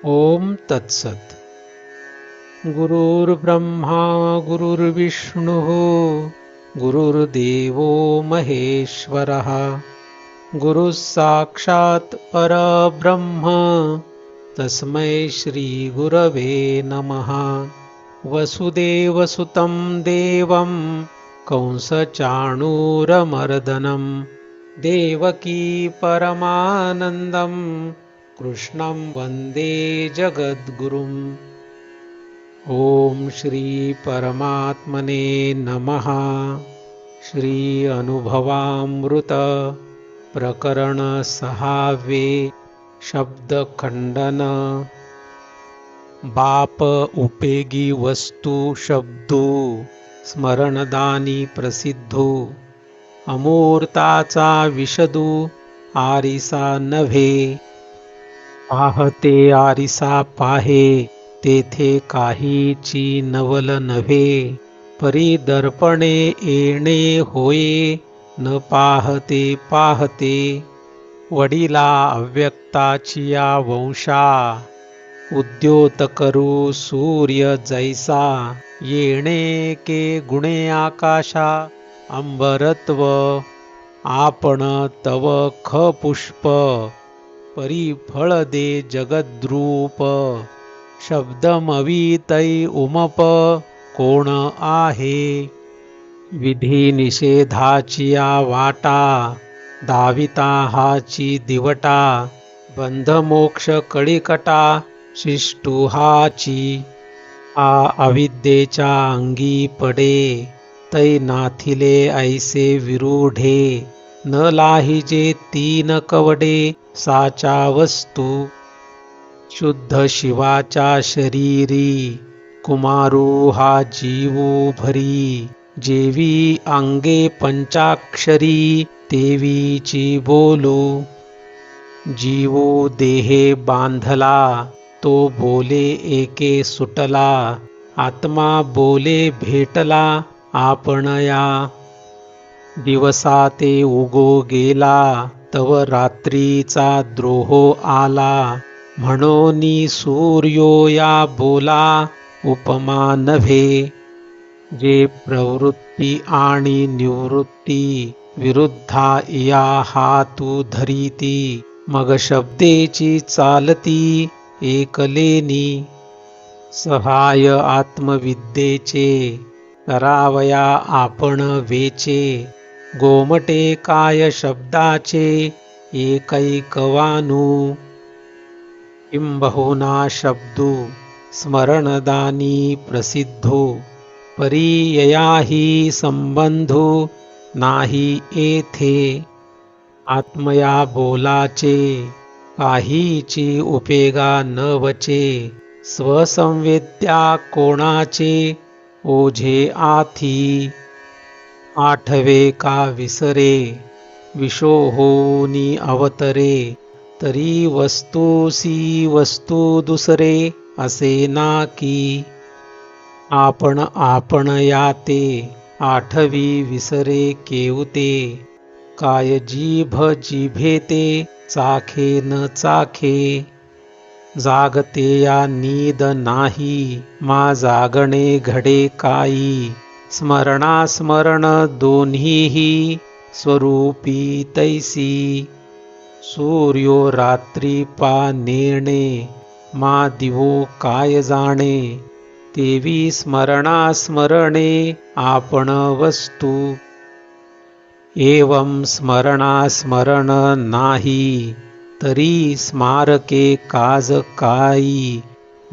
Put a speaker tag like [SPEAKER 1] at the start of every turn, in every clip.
[SPEAKER 1] ओम तत्सत. गुरुर्ब्रह्मा गुरुर्विष्णुः गुरुर्देवो महेश्वरः गुरुः साक्षात् परब्रह्म तस्मै श्री गुरवे नमः. वसुदेवसुतं देवं कंसचाणूरमर्दनं देवकी परमानन्दं कृष्णं वन्दे जगद्गुरुम्. ओम श्री परमात्मने नमः. श्री अनुभवामृत प्रकरण 6वे. शब्दखंडन. बाप उपेगी वस्तू शब्दू स्मरणदानी प्रसिद्धू अमूर्ताचा विशदू आरिसा नव्हे. पाहते आरिसा पाहे तेथे काहीची नवल नव्हे. परिदर्पणे येणे होये न पाहते पाहते. वडिला अव्यक्ताचिया वंशा उद्योत करू सूर्य जैसा. येणे के गुणे आकाशा अंबरत्व आपण तव ख पुष्प. परिफळ दे जगद्रूप शब्दमवितै उमप कोण आहे. विधी निषेधाचिया वाटा दाविता हाची दिवटा. बंधमोक्ष कळीकटा शिष्टुहाची. आ अविद्येच्या अंगी पडे तै नाथिले ऐसे विरूढे. न लाहिजे तीन कवडे साचा वस्तू. शुद्ध शिवाच्या शरीरी कुमारू हा जीवू भरी. जेवी अंगे पंचाक्षरी तेवीची बोलू. जीवू देहे बांधला तो बोले एके सुटला. आत्मा बोले भेटला आपणया. दिवसा ते उगो गेला तव रात्रीचा द्रोह आला. म्हणोनी सूर्यो या बोला उपमा नव्हे. जे प्रवृत्ती आणि निवृत्ती विरुद्धा या हातू धरीती. मग शब्देची चालती एकलेनी. सहाय आत्मविद्येचे करावया आपण वेचे. गोमटे काय शब्दाचे एकैकवानू. किंबहुना शब्दू स्मरणदानी प्रसिद्धो. परिययाही संबंधू नाही येथे. आत्मया बोलाचे काहीची उपेगा न वचे. स्वसंवेद्या कोणाचे ओझे आथी. आठवे का विसरे विशो होनी अवतरे. तरी वस्तूसी वस्तू दुसरे असे ना की. आपण आपण याते आठवी विसरे केवते. काय जीभ जिभेते चाखे न चाखे. जागते या नीद नाही मा जागणे घडे काई. स्मरणास्मरण दोन्हीही स्वरूपी तैसी. सूर्यो रात्री पा नेणे मा दिवो काय जाणे. तेवी स्मरणास्मरणे आपण वस्तू. एवं स्मरणास्मरण नाही तरी स्मारके काज काई.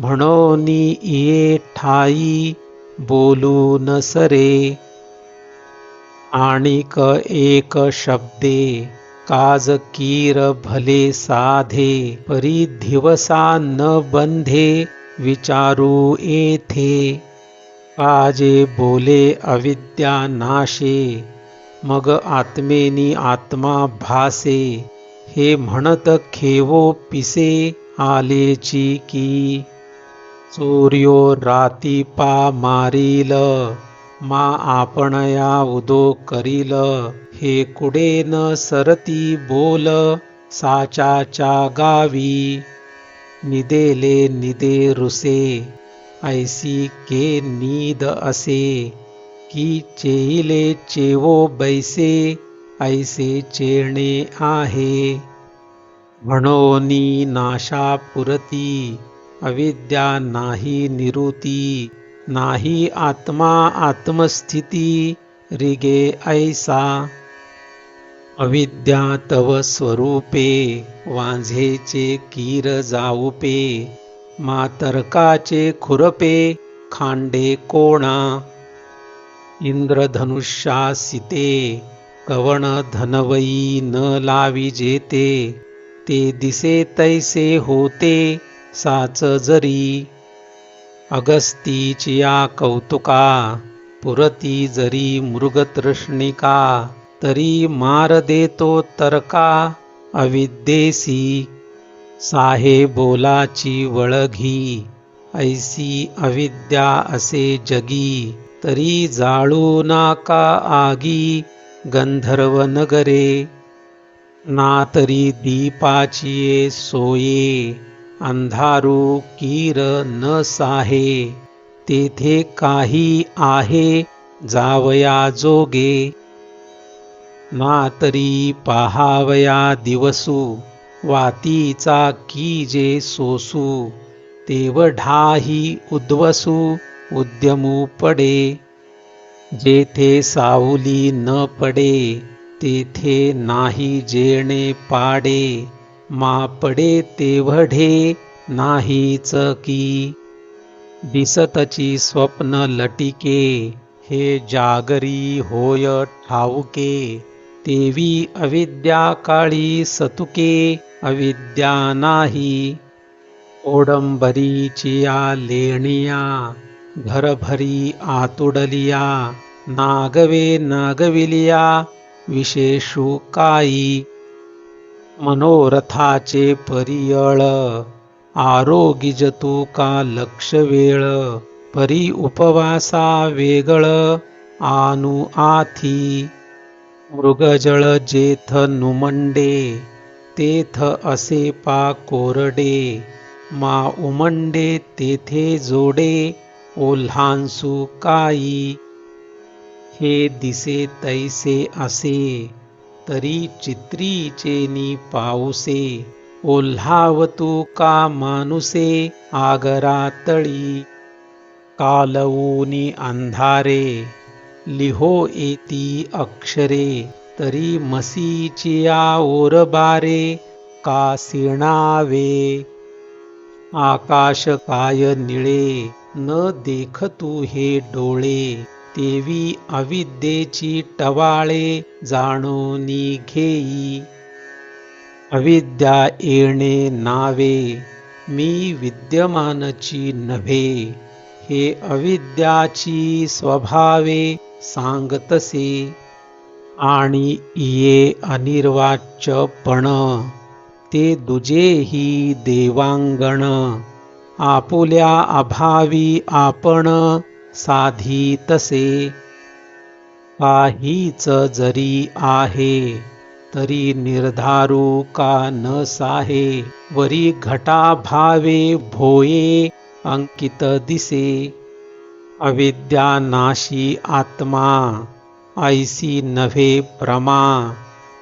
[SPEAKER 1] म्हणोनी ये ठाई बोलू न सरे. आणिक एक शब्दे काज कीर भले साधे. परी दिवसा न बंधे विचारू येथे. काजे बोले अविद्या नाशे मग आत्मेनी आत्मा भासे. हे म्हणत खेवो पिसे आलेची की. सूर्यो राती पा मारील मा आपणया उदो करील. हे कुडे न सरती बोल साचाच्या गावी. निदेले निदे रुसे, ऐसी के नीद असे, की चेईले चेवो बैसे, ऐसे चेणे आहे. म्हणोनी नाशा पुरती, अविद्या नाही निरुती, नाही आत्मा आत्मस्थिती, रिगे ऐसा. अविद्या तव स्वरूपे, वांझेचे कीर जाऊपे, मातर्काचे खुरपे, खांडे कोणा. इंद्रधनुष्यासिते, कवण धनवई न लावी जेते, ते दिसे तैसे होते, साच जरी. अगस्तीचिया कौतुका, पुरती जरी मृगतृष्णिका, तरी मार देतो तर्का, अविद्येसी. साहे बोलाची वळघी, ऐसी अविद्या असे जगी, तरी जाळू नाका आगी, गंधर्व नगरे. ना तरी दीपाचिये सोये, अंधारू कीर न साहे, तेथे काही आहे, जावया जोगे. ना तरी पाहावया दिवसू, वातीचा कीजे सोसू, तेवढाही उद्वसू, उद्यमू पडे. जेथे सावली न पडे, तेथे नाही जेणे पाडे, मा पडे तेवढे नाहीच की. दिसतची स्वप्न लटिके, हे जागरी होय ठाऊके, तेवी अविद्या काळी सतुके, अविद्या नाही. ओडंबरीचिया लेणिया, घरभरी आतुडलिया, नागवे नागविलिया, विशेषू काई. मनोरथाचे परियळ, आरोगिजतू का लक्ष वेळ, परी उपवासा वेगळ, आनु आथी. मृगजळ जेथ नुमंडे, तेथ असे पा कोरडे, मा उमंडे तेथे जोडे, ओल्हांसू काई. हे दिसे तैसे असे, तरी चित्रीचेनी पाऊसे, ओल्हावतू का मानुसे, आगरा तळी. कालवूनी अंधारे, लिहो येती अक्षरे, तरी मसीचिया ओरबारे, का सिणावे. आकाश काय निळे, न देखतू हे डोळे, तेवी अविद्येची टवाळे, जाणोनी घेई. अविद्या येणे नावे, मी विद्यमानची नव्हे, हे अविद्याची स्वभावे, सांगतसे. आणि ये अनिर्वाच्यपण, ते दुजेही देवांगण, आपुल्या अभावी आपण, साधी तसे. काहीच जरी आहे, तरी निर्धारू का न साहे, वरी घटाभावे भोये, अंकित दिसे. अविद्या नाशी आत्मा, ऐसी नव्हे प्रमा,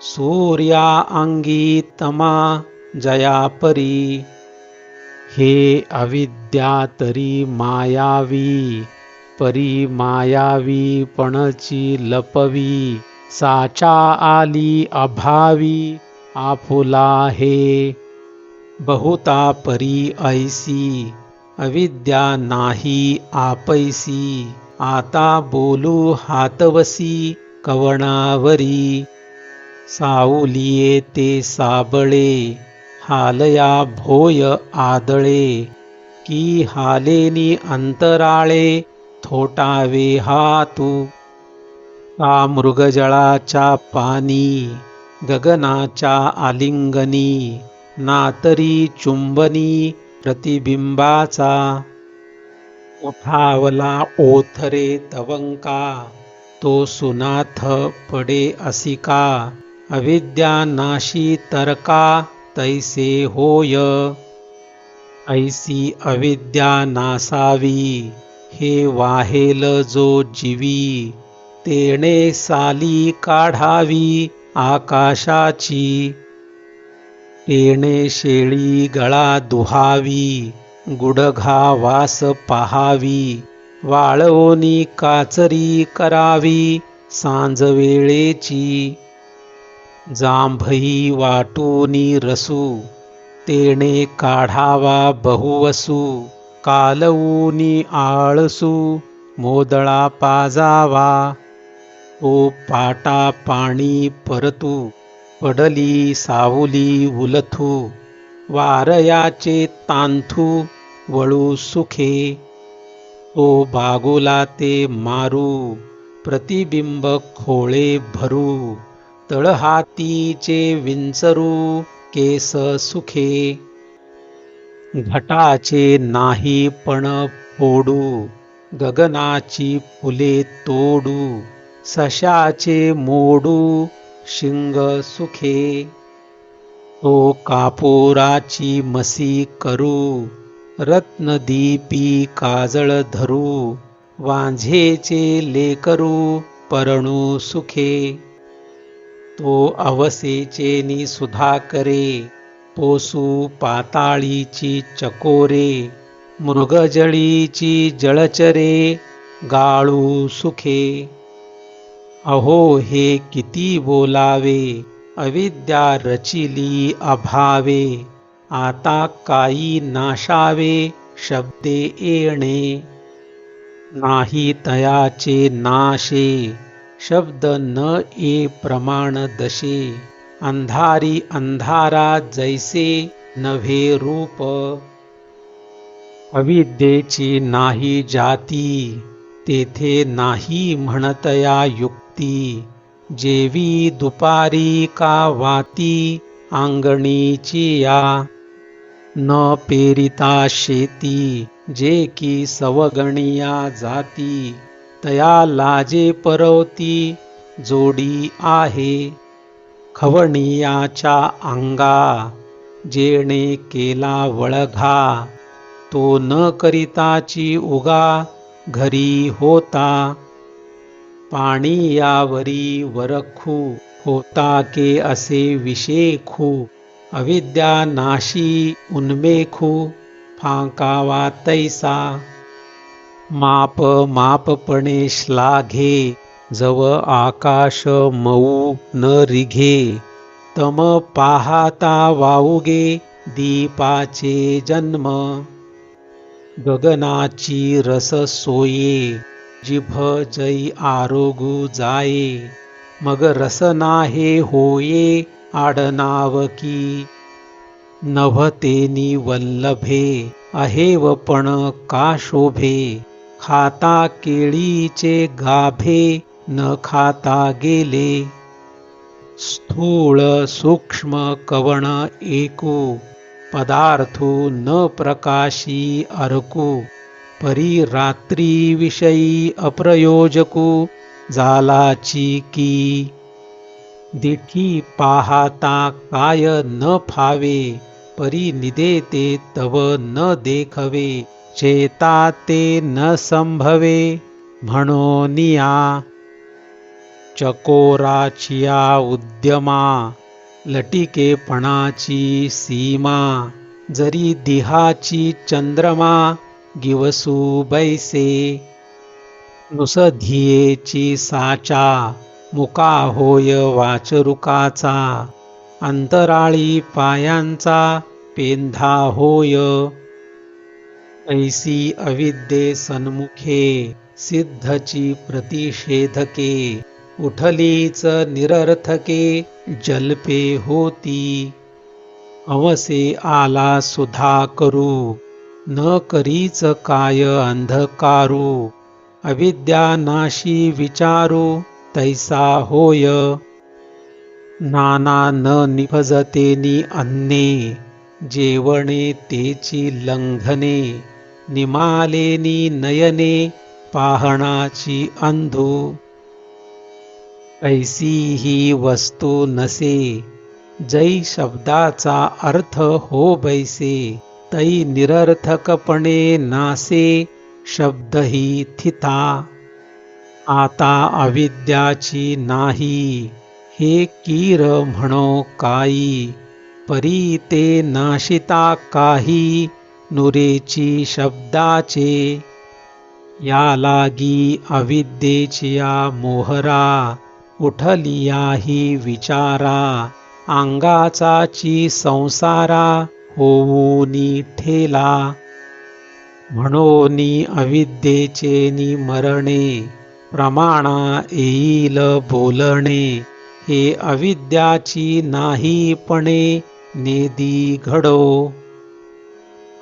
[SPEAKER 1] सूर्या अंगी तमा, जयापरी. हे अविद्या तरी मायावी, परी मायावी पणची लपवी, साचा आली अभावी, आपुला हे. बहुता परी ऐसी, अविद्या नाही आपैसी, आता बोलू हातवसी, कवणावरी. सावलिये ते साबळे, हालया भोय आदळे, की हालेनी अंतराळे, थोटावे हातू. का मृगजळाच्या पानी, गगनाच्या आलिंगनी, नातरी चुंबनी, प्रतिबिंबाचा. उठावला ओथरे तवंका, तो सुनाथ पडे असिका, अविद्या नाशी तर्का, तैसे होय. ऐसी अविद्या नासावी, हे वाहेल जो जीवी, तेणे साली काढावी आकाशाची, तेणे शेळी गळा दुहावी, गुडघा वास पहावी, वाळवोनी काचरी करावी सांज वेळेची, जांभई वाटूनी रसू, तेणे काढावा बहुवसू, कालवूनी आळसू, मोदळा पाजावा, तो पाटा पाणी परतू, पडली सावली उलथू, वारयाचे तांथू वळू सुखे, तो बागोला ते मारू, प्रतिबिंब खोळे भरू, तळहातीचे विंचरू, केस सुखे, घटाचे नाही पण फोडू, गगनाची फुले तोडू, सशाचे मोडू, शिंग सुखे, तो कापोराची मसी करू, रत्नदीपी काजळ धरू, वांझेचे लेकरू, परणू सुखे, तो अवसेचे नि सुधा करे, पोसू पाताळीची चकोरे, मृगजळीची जळचरे, गाळू सुखे, अहो हे किती बोलावे, अविद्या रचिली अभावे, आता काही नाशावे, शब्दे येणे, नाही तयाचे नाशे, शब्द न ये प्रमाण दशे, अंधारी अंधारा जैसे नव्हे रूप, अविद्येची नाही जाती, तेथे नाही म्हणतया युक्ती, जेवी दुपारी का वाती, अंगणीची या, न पेरिता शेती, जे की सवगणिया जाती, तया लाजे परवती, जोडी आहे, खवणियाच्या अंगा, जेणे केला वळघा, तो न करिताची उगा, घरी होता, पाणी यावरी वरखू, होता के असे विशेखू, अविद्या नाशी उन्मेखू, फांकावा तैसा, माप मापपणे श्लाघे, जव आकाश मऊ न रिघे, तम पाहता वाऊगे, दीपाचे जन्म, गगनाची रस सोये, जिभ जै आरोगू जाये, मग रसनाहे होये, आडनावकी, नभतेनी वल्लभे, अहेवपण का शोभे, खाता केळीचे गाभे, न खाता गेले, स्थूळ सूक्ष्म कवण एकू, पदार्थू न प्रकाशी अर्कू, परी रात्री विषयी अप्रयोजकू, जालाची की, दिठी पाहता काय न फावे, परी निदेते तव न देखवे, चेता ते न संभवे, म्हणोनिया, चकोराचिया उद्यमा, लटिकेपणाची सीमा, जरी दिहाची चंद्रमा, गिवसू बैसे, नुसधियेची साचा, मुका होय वाचरुकाचा, अंतराळी पायांचा, पेंधा होय, ऐसी अविद्ये सन्मुखे, सिद्धची प्रतिषेधके, उठलीच निरर्थके, जल्पे होती, अवसे आला सुधा करू, न करीच काय अंधकारू, अविद्या नाशी विचारू, तैसा होय, नाना न निभजतेनी अन्ने, जेवणे तेची लंघने, निमालेनी नयने, पाहणाची अंधू, ऐसी ही वस्तू नसे, जै शब्दाचा अर्थ हो बैसे, तै निरर्थकपणे नासे शब्दही थिता. आता अविद्याची नाही हे कीर म्हणो काई. परी ते नाशिता काही नुरेची शब्दाचे. या लागी अविद्येचिया मोहरा उठलिया ही विचारा. अंगाचाची संसारा होऊनी ठेला. म्हणोनी अविद्येचे मरणे प्रमाणा येईल बोलणे. हे अविद्याची नाहीपणे नेदी घडो.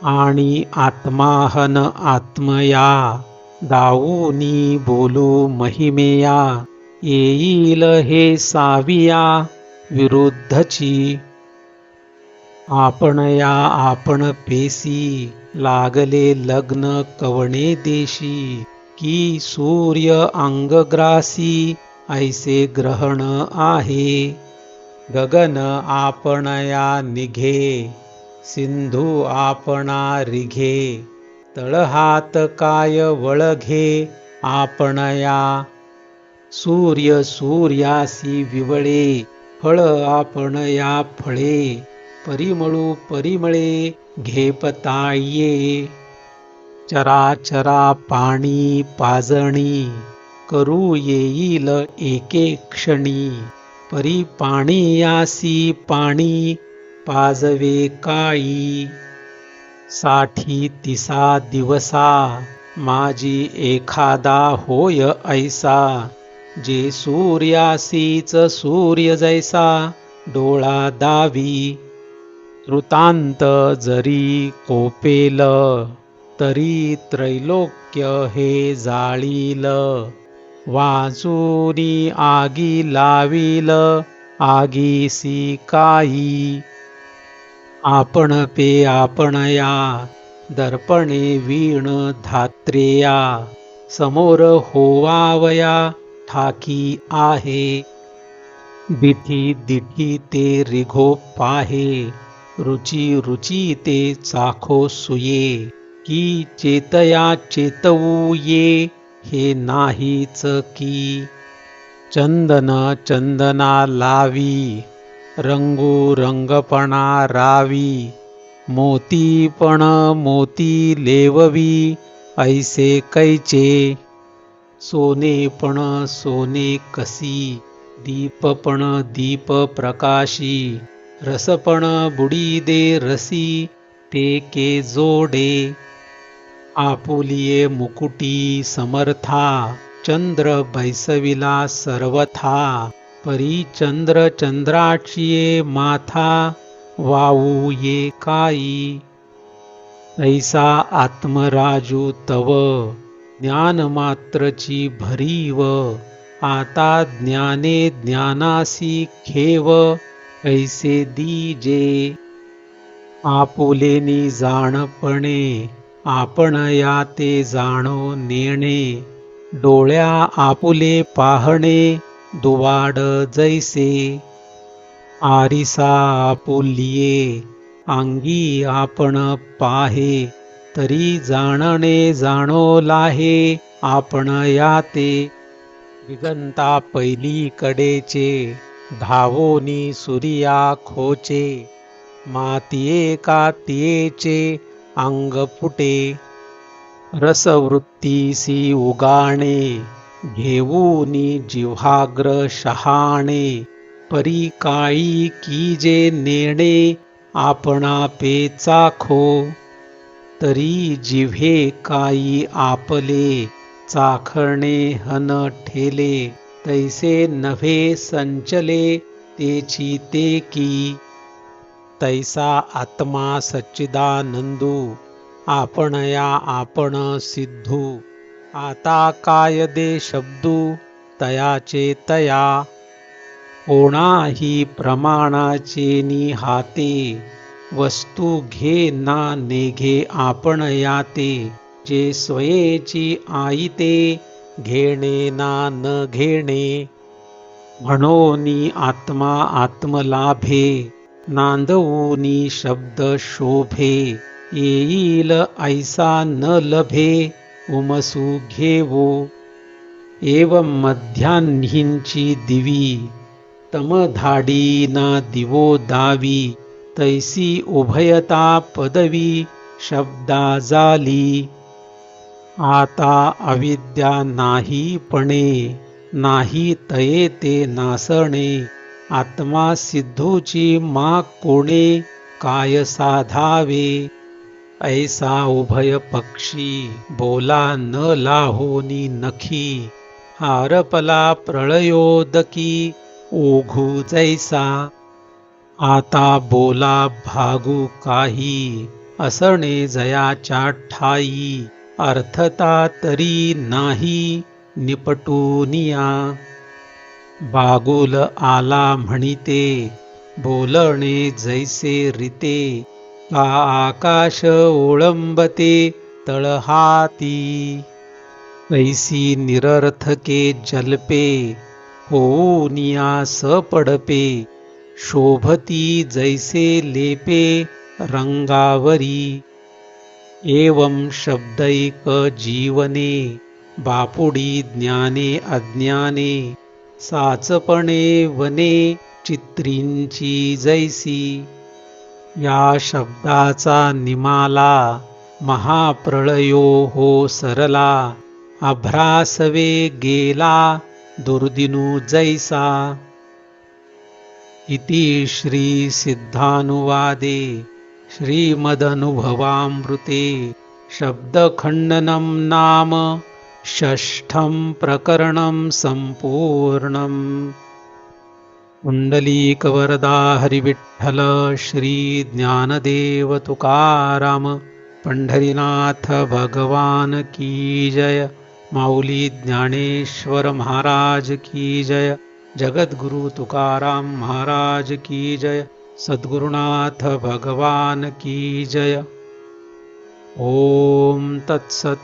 [SPEAKER 1] आणि आत्माहन आत्मया दाऊनी बोलू महिमेया. येईल हे साविया विरुद्धची. आपणया आपण पेसी लागले लग्न कवणे देशी. की सूर्य अंगग्रासी ऐसे ग्रहण आहे. गगन आपणया निघे सिंधू आपणा रिघे. तळहात काय वळघे आपणया. सूर्य सूर्यासी विवळे फळ आपणया फळे. परिमळू परिमळे घेपताये. चराचरा पाणी पाजणी करू येईल एके क्षणी. परी पाणीयासी पाणी पाजवे काळी. साठी तिसा दिवसा माझी एखादा होय ऐसा. जे सूर्यासीच सूर्य जैसा डोळा दावी. वृतांत जरी कोपेल तरी त्रैलोक्य हे जाळील. वाजूनी आगी लावील आगीसी काई. आपण पे आपणया दर्पणे वीण धात्रेया. समोर होवावया ठाकी आहे. दिठी दिठी ते रिघो पाहे. रुची रुची ते चाखो सुये. की चेतया चेतवू ये हे नाहीच की. चंदन चंदना लावी रंगू रंगपणा रावी. मोतीपण मोती लेववी ऐसे कैचे. सोनेपण सोने कसी दीपपण दीप प्रकाशी. रसपण बुडी दे रसी ते के जोडे. आपुलिये मुकुटी समर्था चंद्र बैसविला सर्वथा. परी चंद्र चंद्राचिये माथा वावू ये काई. ऐसा आत्मराजू तव ज्ञानमात्रची भरीव. आता ज्ञाने ज्ञानासी खेव ऐसे दीजे. आपुलेनी जाणपणे आपणया ते जाणो नेणे. डोळ्या आपुले पाहणे दुवाड जैसे. आरिसा आपुलिये अंगी आपण पाहे. तरी जाणणे जाणो लाहे आपण याते. दिगंता पैलीकडेचे धावोनी सूर्या खोचे. मातिये कातियेचे अंग फुटे. रसवृत्तीसी उगाणे घेऊनी जिव्हाग्र शहाणे. परी काळी कीजे नेणे आपणा पे चाखो. तरी जिव्हे काई आपले चाखणे हन ठेले. तैसे नव्हे संचले तेची ते की. तैसा आत्मा सच्चिदानंदू आपणया आपण सिद्धू. आता काय दे शब्दू तयाचे तया. कोणाही प्रमाणाचे हाते. वस्तू घे ना नेघे आपण याते. जे स्वयेची आईते घेणे ना न घेणे. म्हणोनी आत्मा आत्मलाभे नांदवूनी शब्द शोभे. येईल ऐसा न लभे उमसू घेवो. एवं मध्यान्हींची दिवी तमधाडी ना दिवो दावी. तैसी उभयता पदवी शब्दा झाली. आता अविद्या नाही पणे नाही तये ते नासणे. आत्मा सिद्धूची मा कोणे काय साधावे. ऐसा उभय पक्षी बोला न लाहोनी नखी. हारपला प्रळयोदकी ओघू जैसा. आता बोला भागू काही असणे जयाच्या ठाई. अर्थता तरी नाही निपटूनिया. बागुल आला म्हणिते बोलणे जैसे रीते. का आकाश ओळंबते तळहाती. ऐसी निरर्थके जल्पे होऊनिया सपडपे. शोभती जैसे लेपे रंगावरी. एवं शब्दैक जीवने बापुडी ज्ञाने अज्ञाने. साचपणे वने चित्रींची जैसी. या शब्दाचा निमाला महाप्रळयो हो सरला. अभ्रासवे गेला दुर्दिनू जैसा. इति श्री सिद्धानुवादे श्रीमदनुभवामृते शब्दखण्डनं नाम षष्ठं प्रकरणं सम्पूर्णम्. पुंडलीकवरदा हरिविठ्ठल श्री ज्ञानदेव तुकाराम पंढरीनाथ भगवान की जय. माऊली ज्ञानेश्वर महाराज की जय. जगद्गुरु तुकाराम महाराज की जय. सद्गुरुनाथ भगवान की जय. ओम तत्सत.